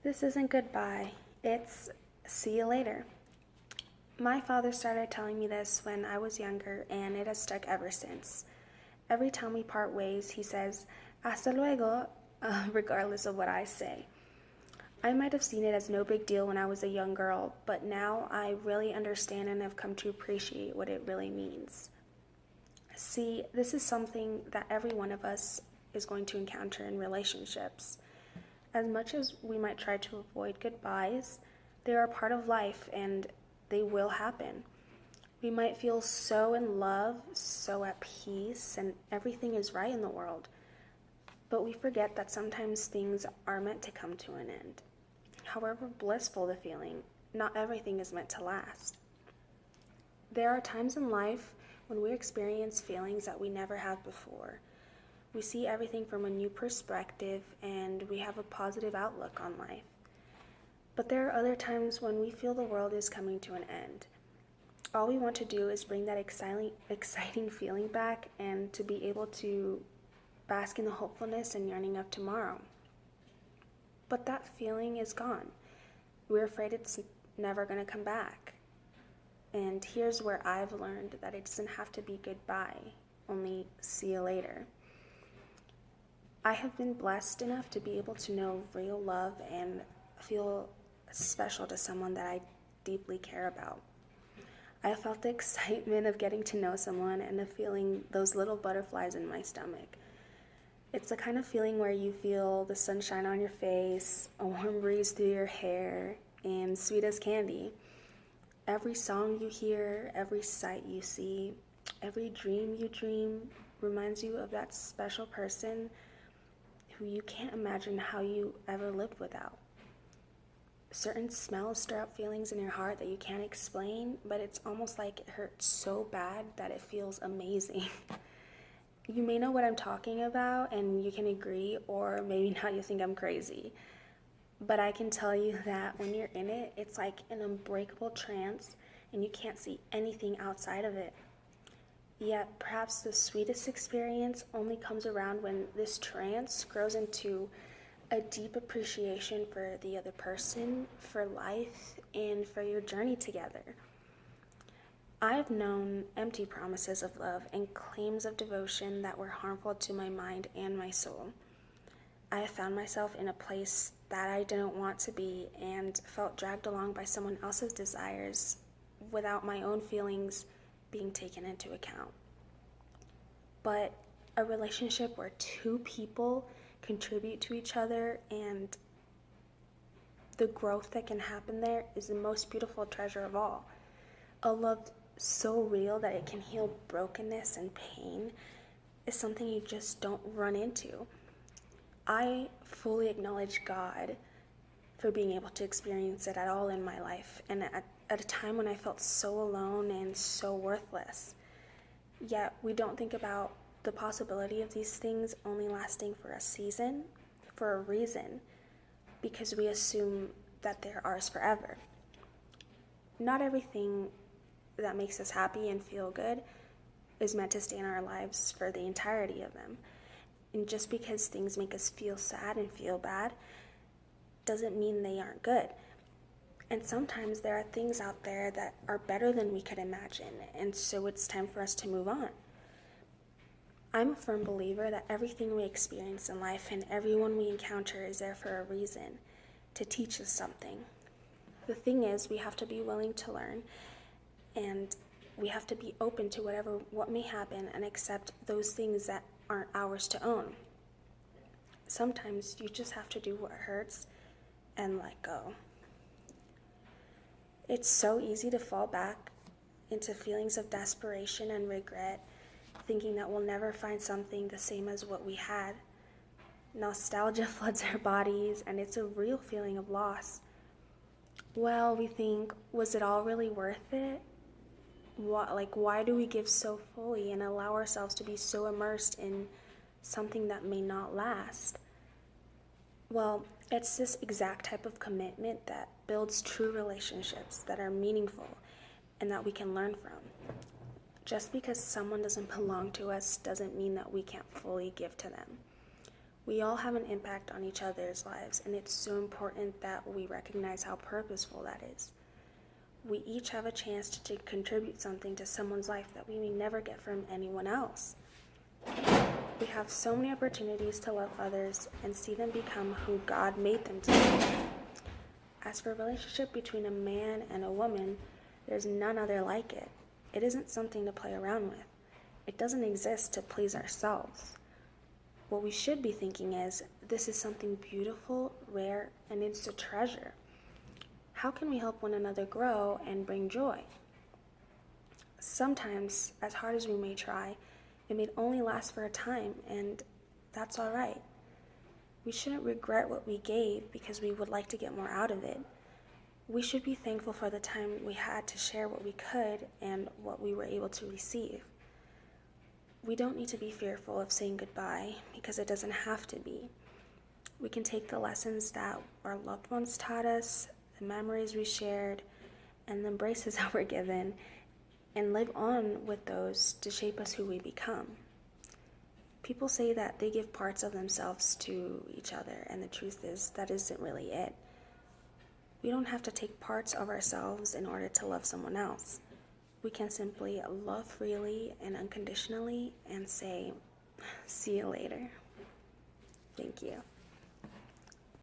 This isn't goodbye, it's see you later. My father started telling me this when I was younger, and it has stuck ever since. Every time we part ways, he says, hasta luego, regardless of what I say. I might have seen it as no big deal when I was a young girl, but now I really understand and have come to appreciate what it really means. See, this is something that every one of us is going to encounter in relationships. As much as we might try to avoid goodbyes, they are a part of life and they will happen. We might feel so in love, so at peace, and everything is right in the world. But we forget that sometimes things are meant to come to an end. However blissful the feeling, not everything is meant to last. There are times in life when we experience feelings that we never have before. We see everything from a new perspective and we have a positive outlook on life. But there are other times when we feel the world is coming to an end. All we want to do is bring that exciting feeling back and to be able to bask in the hopefulness and yearning of tomorrow. But that feeling is gone. We're afraid it's never going to come back. And here's where I've learned that it doesn't have to be goodbye, only see you later. I have been blessed enough to be able to know real love and feel special to someone that I deeply care about. I have felt the excitement of getting to know someone and of feeling those little butterflies in my stomach. It's the kind of feeling where you feel the sunshine on your face, a warm breeze through your hair, and sweet as candy. Every song you hear, every sight you see, every dream you dream reminds you of that special person who you can't imagine how you ever lived without. Certain smells stir up feelings in your heart that you can't explain, but it's almost like it hurts so bad that it feels amazing. You may know what I'm talking about and you can agree, or maybe not, you think I'm crazy. But I can tell you that when you're in it, it's like an unbreakable trance and you can't see anything outside of it. Yet perhaps the sweetest experience only comes around when this trance grows into a deep appreciation for the other person, for life, and for your journey together. I've known empty promises of love and claims of devotion that were harmful to my mind and my soul. I have found myself in a place that I didn't want to be and felt dragged along by someone else's desires without my own feelings being taken into account. But a relationship where two people contribute to each other and the growth that can happen there is the most beautiful treasure of all. A love so real that it can heal brokenness and pain is something you just don't run into. I fully acknowledge God for being able to experience it at all in my life, and at a time when I felt so alone and so worthless. Yet we don't think about the possibility of these things only lasting for a season, for a reason, because we assume that they're ours forever. Not everything that makes us happy and feel good is meant to stay in our lives for the entirety of them. And just because things make us feel sad and feel bad doesn't mean they aren't good. And sometimes there are things out there that are better than we could imagine, and so it's time for us to move on. I'm a firm believer that everything we experience in life and everyone we encounter is there for a reason, to teach us something. The thing is, we have to be willing to learn, and we have to be open to what may happen and accept those things that aren't ours to own. Sometimes you just have to do what hurts and let go. It's so easy to fall back into feelings of desperation and regret, thinking that we'll never find something the same as what we had. Nostalgia floods our bodies, and it's a real feeling of loss. Well, we think, was it all really worth it? Why do we give so fully and allow ourselves to be so immersed in something that may not last? Well, it's this exact type of commitment that builds true relationships that are meaningful and that we can learn from. Just because someone doesn't belong to us doesn't mean that we can't fully give to them. We all have an impact on each other's lives, and it's so important that we recognize how purposeful that is. We each have a chance to contribute something to someone's life that we may never get from anyone else. We have so many opportunities to love others and see them become who God made them to be. As for a relationship between a man and a woman, there's none other like it. It isn't something to play around with. It doesn't exist to please ourselves. What we should be thinking is, this is something beautiful, rare, and it's a treasure. How can we help one another grow and bring joy? Sometimes, as hard as we may try, it may only last for a time, and that's all right. We shouldn't regret what we gave because we would like to get more out of it. We should be thankful for the time we had to share what we could and what we were able to receive. We don't need to be fearful of saying goodbye because it doesn't have to be. We can take the lessons that our loved ones taught us, the memories we shared, and the embraces that were given, and live on with those to shape us who we become. People say that they give parts of themselves to each other, and the truth is that isn't really it. We don't have to take parts of ourselves in order to love someone else. We can simply love freely and unconditionally and say, see you later. Thank you.